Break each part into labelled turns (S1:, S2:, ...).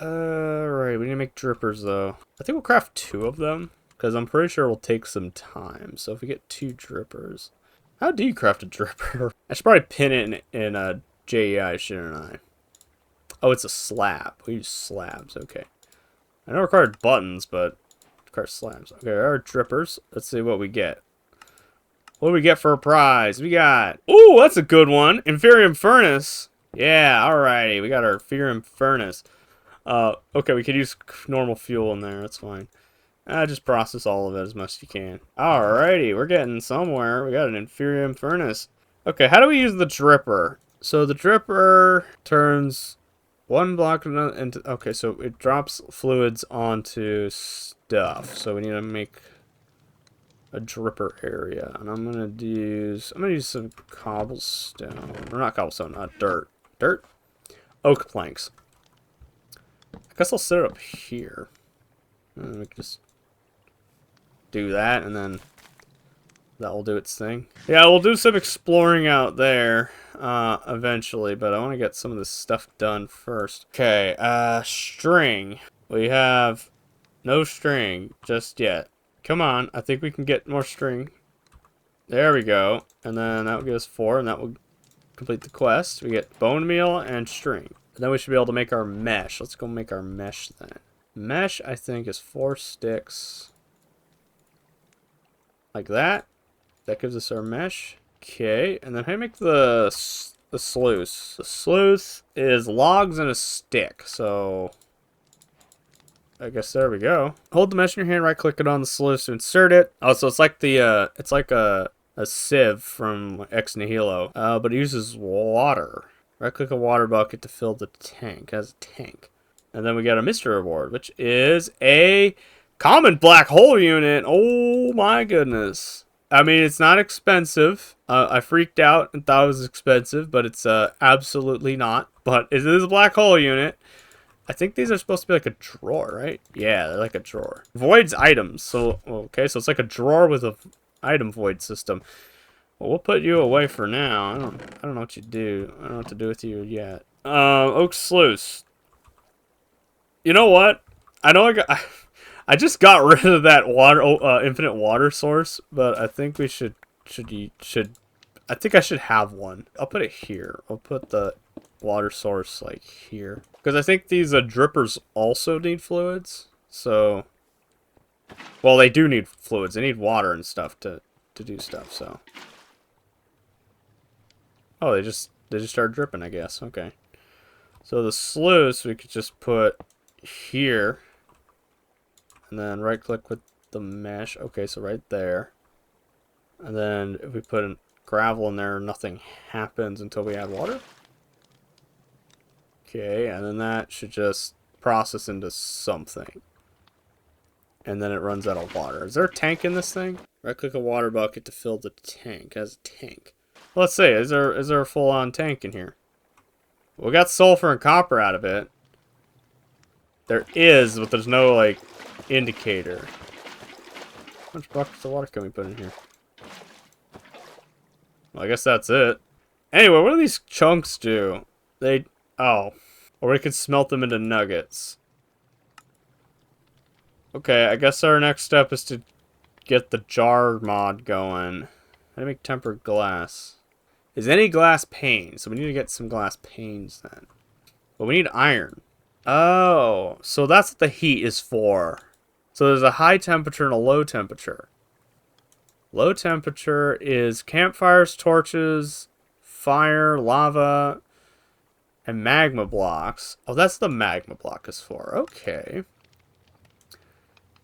S1: Right, we need to make drippers though. I think we'll craft 2 of them because I'm pretty sure it will take some time. So if we get 2 drippers, how do you craft a dripper? I should probably pin it in a JEI, shouldn't I? Oh, it's a slab. We use slabs. Okay. I know it required buttons, but it requires slabs. Okay, our drippers. Let's see what we get. What do we get for a prize? We got... Ooh, that's a good one. Inferium Furnace. Yeah, alrighty. We got our Inferium Furnace. Okay, we could use normal fuel in there. That's fine. Just process all of it as much as you can. Alrighty, we're getting somewhere. We got an Inferium Furnace. Okay, how do we use the dripper? So the dripper turns one block into... Okay, so it drops fluids onto stuff. So we need to make a dripper area. And I'm gonna use some cobblestone. Or not cobblestone, dirt. Dirt? Oak planks. I guess I'll set it up here. And we can just do that, and then that will do its thing. Yeah, we'll do some exploring out there eventually, but I want to get some of this stuff done first. Okay, string. We have no string just yet. Come on, I think we can get more string. There we go. And then that will give us 4, and that will complete the quest. We get bone meal and string. And then we should be able to make our mesh. Let's go make our mesh then. Mesh, I think, is 4 sticks. Like that. That gives us our mesh. Okay, and then how do you make the sluice? The sluice is logs and a stick, so... I guess there we go. Hold the mesh in your hand, right click it on the sluice to insert it. Oh, so it's like the, it's like a sieve from Ex Nihilo, but it uses water. Right click a water bucket to fill the tank. It has a tank. And then we got a mystery reward, which is a common black hole unit. Oh my goodness. I mean, it's not expensive. I freaked out and thought it was expensive, but it's absolutely not. But it is a black hole unit. I think these are supposed to be like a drawer, right? Yeah, they're like a drawer. Voids items. So, okay, so it's like a drawer with a item void system. Well, we'll put you away for now. I don't know what you do. I don't know what to do with you yet. Oak Sluice. You know what? I know I just got rid of that water, infinite water source, but I think we should I think I should have one. I'll put it here. I'll put the water source like here, because I think these drippers also need fluids. So, well, they do need fluids. They need water and stuff to do stuff. So, oh, they just start dripping, I guess. Okay. So the sluice we could just put here, and then right click with the mesh. Okay, so right there. And then if we put gravel in there, nothing happens until we add water. Okay, and then that should just process into something. And then it runs out of water. Is there a tank in this thing? Right click a water bucket to fill the tank. It has a tank. Let's see, is there a full-on tank in here? We got sulfur and copper out of it. There is, but there's no, like, indicator. How much buckets of water can we put in here? Well, I guess that's it. Anyway, what do these chunks do? Oh. Or we could smelt them into nuggets. Okay, I guess our next step is to get the jar mod going. How do you make tempered glass? Is any glass pane? So we need to get some glass panes then. But we need iron. Oh, so that's what the heat is for. So there's a high temperature and a low temperature. Low temperature is campfires, torches, fire, lava, and magma blocks. Oh, that's the magma block is for. Okay.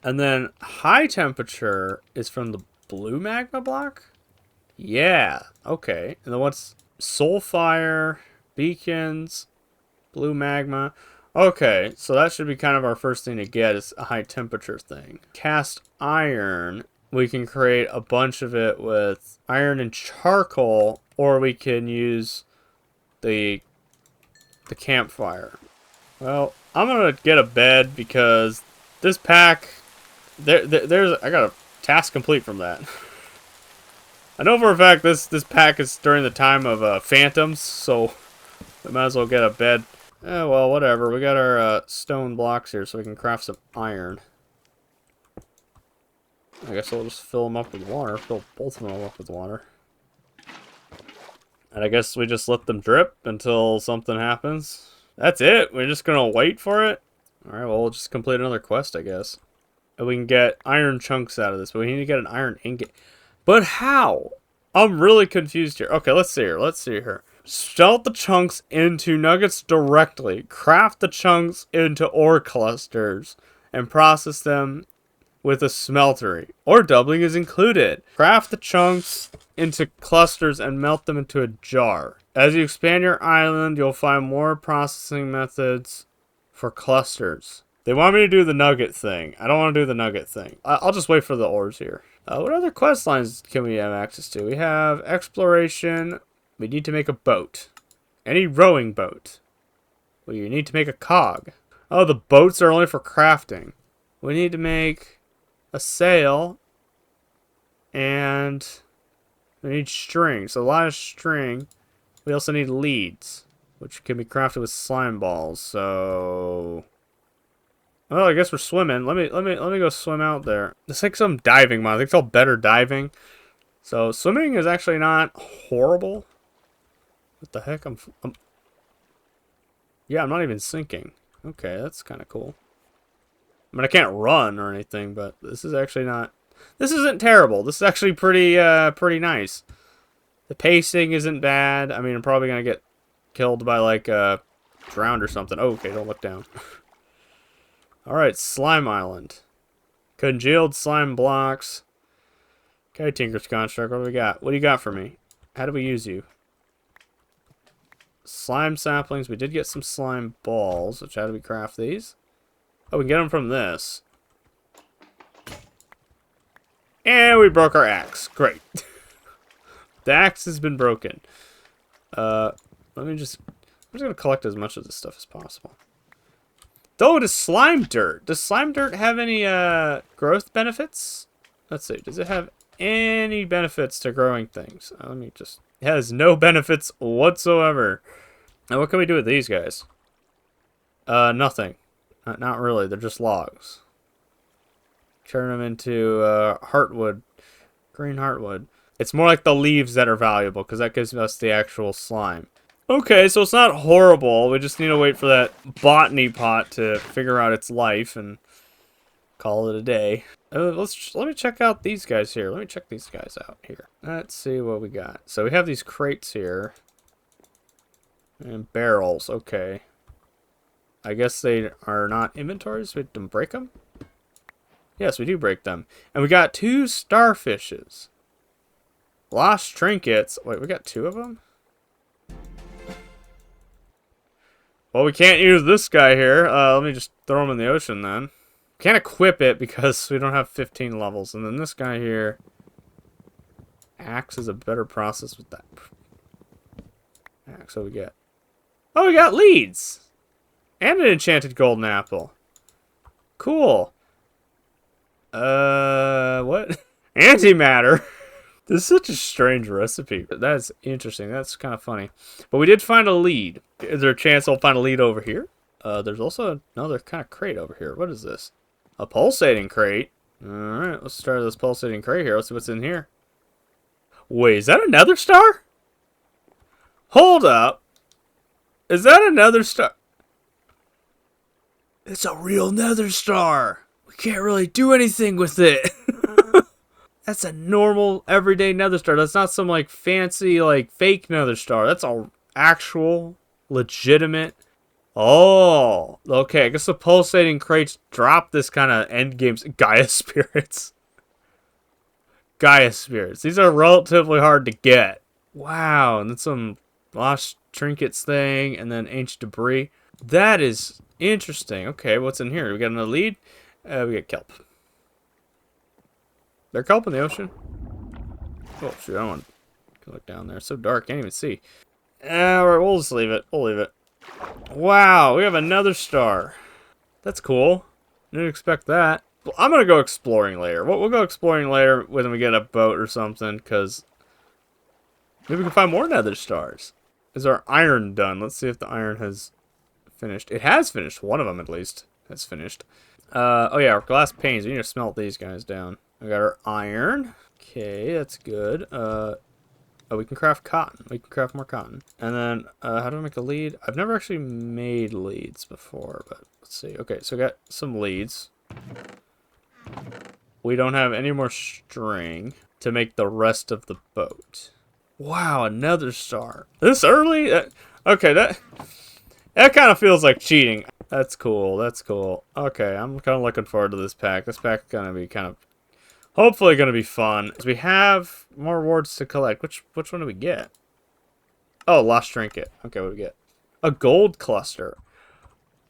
S1: And then high temperature is from the blue magma block? Yeah. Okay. And then what's soul fire, beacons, blue magma? Okay, so that should be kind of our first thing to get is a high temperature thing. Cast iron. We can create a bunch of it with iron and charcoal, or we can use the campfire. Well, I'm gonna get a bed because this pack, there's I got a task complete from that. I know for a fact this pack is during the time of phantoms, so we might as well get a bed. well, whatever. We got our stone blocks here, so we can craft some iron. I guess I'll just fill them up with water. Fill both of them up with water. And I guess we just let them drip until something happens. That's it? We're just gonna wait for it? Alright, well, we'll just complete another quest, I guess. And we can get iron chunks out of this, but we need to get an iron ingot. But how? I'm really confused here. Okay, let's see here. Let's see here. Smelt the chunks into nuggets directly. Craft the chunks into ore clusters. And process them with a smeltery. Ore doubling is included. Craft the chunks into clusters and melt them into a jar. As you expand your island, you'll find more processing methods for clusters. They want me to do the nugget thing. I don't want to do the nugget thing. I'll just wait for the ores here. What other quest lines can we have access to? We have exploration. We need to make a boat. Any rowing boat. Well, you need to make a cog. Oh, the boats are only for crafting. We need to make a sail. And we need string. So a lot of string. We also need leads, which can be crafted with slime balls. So, well, I guess we're swimming. Let me go swim out there. It's like some diving mod. I think it's called better diving. So swimming is actually not horrible. What the heck? Yeah, I'm not even sinking. Okay, that's kind of cool. I mean, I can't run or anything, but this is actually not. This isn't terrible. This is actually pretty nice. The pacing isn't bad. I mean, I'm probably gonna get killed by like drowned or something. Oh, okay, don't look down. All right, slime island. Congealed slime blocks. Okay, Tinker's construct. What do we got? What do you got for me? How do we use you? Slime saplings. We did get some slime balls. Which how do we craft these? Oh, we can get them from this. And we broke our axe. Great. The axe has been broken. I'm just gonna collect as much of this stuff as possible. Though it is slime dirt. Does slime dirt have any growth benefits? Let's see. Does it have any benefits to growing things? Let me just. It has no benefits whatsoever. Now, what can we do with these guys? Nothing. Not really. They're just logs. Turn them into heartwood. Green heartwood. It's more like the leaves that are valuable, because that gives us the actual slime. Okay, so it's not horrible. We just need to wait for that botany pot to figure out its life and call it a day. Let me check out these guys here. Let me check these guys out here. Let's see what we got. So we have these crates here. And barrels, okay. I guess they are not inventories. We can break them? Yes, we do break them. And we got 2 starfishes. Lost trinkets. Wait, we got 2 of them? Well, we can't use this guy here. Let me just throw him in the ocean then. Can't equip it because we don't have 15 levels. And then this guy here. Axe is a better process with that. Axe, what we get? Oh, we got leads! And an enchanted golden apple. Cool. What? Antimatter. This is such a strange recipe. That's interesting. That's kind of funny. But we did find a lead. Is there a chance I'll find a lead over here? There's also another kind of crate over here. What is this? A pulsating crate. Alright, let's start this pulsating crate here. Let's see what's in here. Wait, is that another star? Hold up. Is that another star? It's a real nether star. We can't really do anything with it. That's a normal, everyday nether star. That's not some, like, fancy, like, fake nether star. That's a actual, legitimate. Oh, okay. I guess the pulsating crates drop this kind of end games. Gaia spirits. Gaia spirits. These are relatively hard to get. Wow. And then some lost trinkets thing. And then ancient debris. That is interesting. Okay, what's in here? We got another lead. We got kelp. They're kelp in the ocean. Oh, shoot. I don't want to look down there. It's so dark. Can't even see. Alright, we'll just leave it. We'll leave it. Wow, we have another star. That's cool. Didn't expect that. Well, I'm going to go exploring later. We'll go exploring later when we get a boat or something, because maybe we can find more nether stars. Is our iron done? Let's see if the iron has finished. It has finished. One of them, at least, has finished. Oh yeah, our glass panes. We need to smelt these guys down. We got our iron. Okay, that's good. Oh, we can craft cotton. We can craft more cotton. And then, how do I make a lead? I've never actually made leads before, but let's see. Okay, so we got some leads. We don't have any more string to make the rest of the boat. Wow, another star. This early? Okay, that kind of feels like cheating. That's cool. That's cool. Okay, I'm kind of looking forward to this pack. This pack's going to be kind of, hopefully going to be fun. We have more rewards to collect. Which one do we get? Oh, lost trinket. Okay, what do we get? A gold cluster.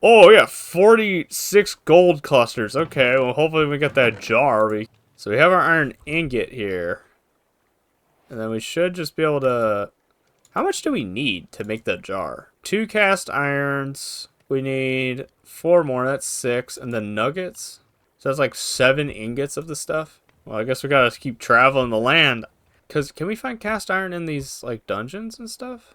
S1: Oh, yeah, 46 gold clusters. Okay, well, hopefully we get that jar. So we have our iron ingot here. And then we should just be able to... How much do we need to make that jar? 2 cast irons. We need 4 more. That's 6. And then nuggets. So that's like 7 ingots of the stuff. Well, I guess we gotta keep traveling the land. Because can we find cast iron in these like dungeons and stuff?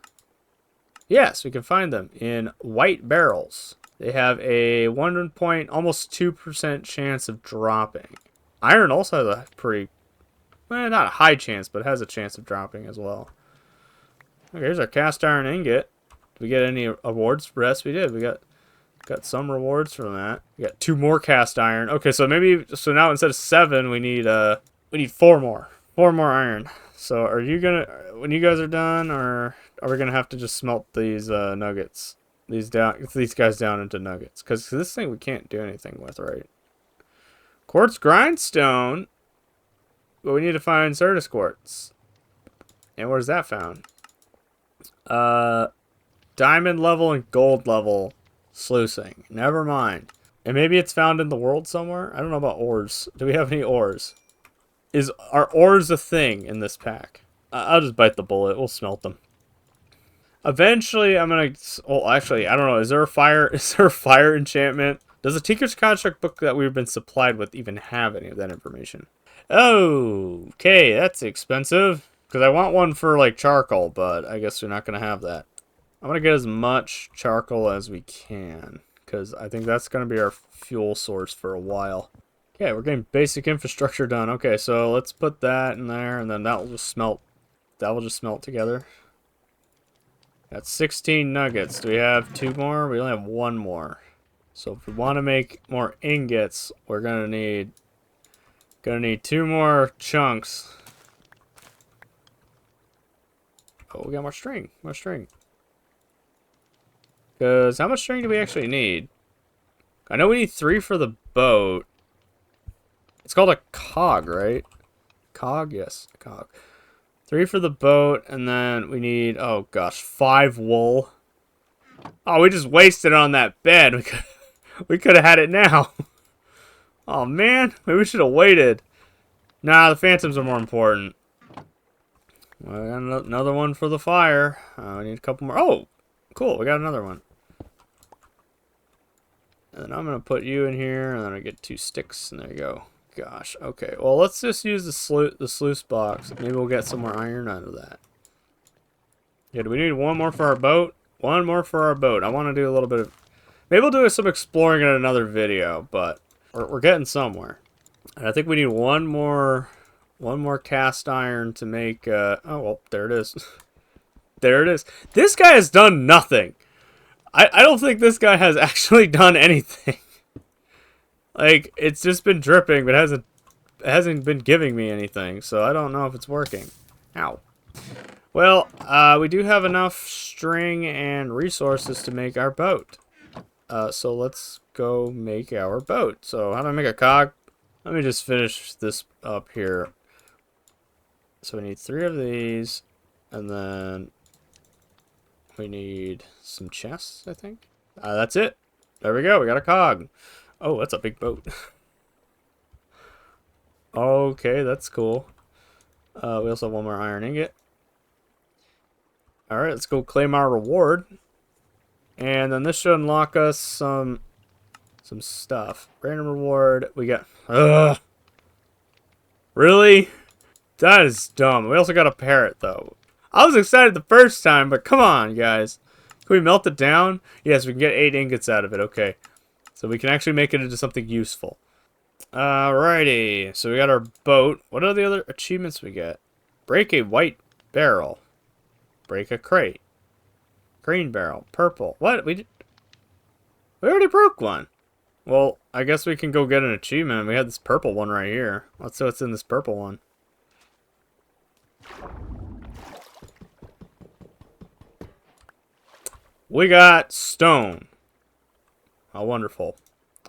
S1: Yes, we can find them in white barrels. They have a 1 point, almost 2% chance of dropping. Iron also has a pretty, well, not a high chance, but has a chance of dropping as well. Okay, here's our cast iron ingot. Did we get any awards? Yes, we did. We got some rewards from that. We got 2 more cast iron. Okay, so now instead of 7, we need 4 more. 4 more iron. So are you gonna, when you guys are done, or are we gonna have to just smelt these nuggets? These guys down into nuggets, because this thing we can't do anything with, right? Quartz grindstone, but we need to find Certus quartz. And where's that found? Diamond level and gold level sluicing. Never mind. And maybe it's found in the world somewhere. I don't know about ores. Do we have any ores? Are ores a thing in this pack? I'll just bite the bullet. We'll smelt them. Eventually, I'm gonna. Well, actually, I don't know. Is there a fire? Is there a fire enchantment? Does the Tinker's Construct book that we've been supplied with even have any of that information? Oh, okay, that's expensive. Because I want one for like charcoal, but I guess we're not gonna have that. I'm gonna get as much charcoal as we can, because I think that's gonna be our fuel source for a while. Okay, we're getting basic infrastructure done. Okay, so let's put that in there, and then that will just smelt. That will just smelt together. That's 16 nuggets. Do we have 2 more? We only have 1 more. So if we want to make more ingots, we're gonna need 2 more chunks. Oh, we got more string. More string. Because how much string do we actually need? I know we need 3 for the boat. It's called a cog, right? Cog? Yes, a cog. 3 for the boat, and then we need, oh gosh, 5 wool. Oh, we just wasted on that bed. We could have had it now. Oh man, maybe we should have waited. Nah, the phantoms are more important. Well, we got another one for the fire. We need a couple more. Oh, cool, we got another one. And then I'm gonna put you in here, and then I get 2 sticks, and there you go. Gosh, okay. Well, let's just use the sluice box. Maybe we'll get some more iron out of that. Yeah, do we need 1 more for our boat? 1 more for our boat. I want to do a little bit of... Maybe we'll do some exploring in another video, but we're getting somewhere. And I think we need 1 more cast iron to make... oh, well, there it is. There it is. This guy has done nothing. I don't think this guy has actually done anything. Like, it's just been dripping, but it hasn't been giving me anything, so I don't know if it's working. Ow. Well, we do have enough string and resources to make our boat. So let's go make our boat. So how do I make a cog? Let me just finish this up here. So we need 3 of these, and then we need some chests, I think. That's it. There we go. We got a cog. Oh, that's a big boat. Okay, that's cool. We also have 1 more iron ingot. Alright, let's go claim our reward. And then this should unlock us some stuff. Random reward. We got... Ugh! Really? That is dumb. We also got a parrot, though. I was excited the first time, but come on, guys. we melt it down? Yes, we can get 8 ingots out of it. Okay. So we can actually make it into something useful. Alrighty. So we got our boat. What are the other achievements we get? Break a white barrel. Break a crate. Green barrel. Purple. What? We already broke one. Well, I guess we can go get an achievement. We had this purple one right here. Let's see what's in this purple one. We got stone. How wonderful.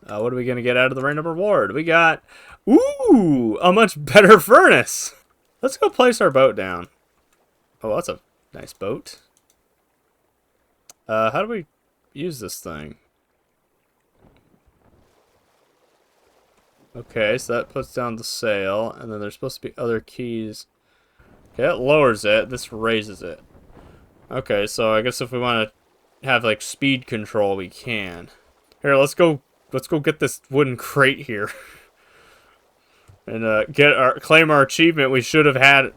S1: What are we going to get out of the random reward? We got, ooh, a much better furnace. Let's go place our boat down. Oh, that's a nice boat. How do we use this thing? Okay, so that puts down the sail, and then there's supposed to be other keys. Okay, that lowers it. This raises it. Okay, so I guess if we want to have like speed control, we can. Here, let's go get this wooden crate here, and claim our achievement. We should have had.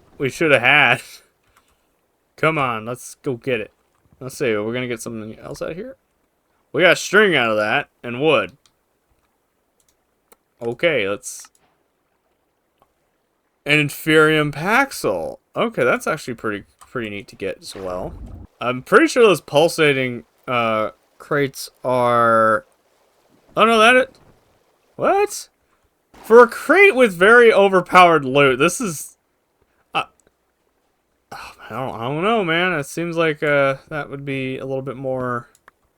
S1: Come on, let's go get it. Let's see. We're gonna get something else out of here. We got string out of that and wood. Okay, let's... An Inferium Paxel. Okay, that's actually pretty neat to get as well. I'm pretty sure those pulsating crates are... Oh no, what? For a crate with very overpowered loot, this is... I don't know, man. It seems like that would be a little bit more...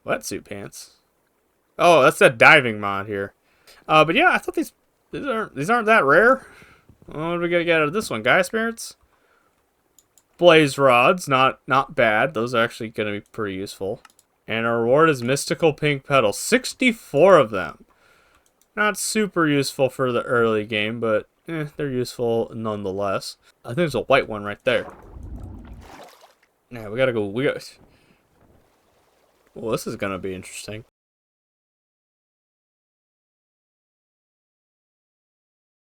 S1: Wetsuit pants. Oh, that's that diving mod here. But yeah, I thought these aren't that rare. What are we gonna get out of this one? Gaia spirits, blaze rods, not bad. Those are actually gonna be pretty useful. And our reward is mystical pink petals, 64 of them. Not super useful for the early game, but they're useful nonetheless. I think there's a white one right there. Yeah, we gotta go. Well, this is gonna be interesting.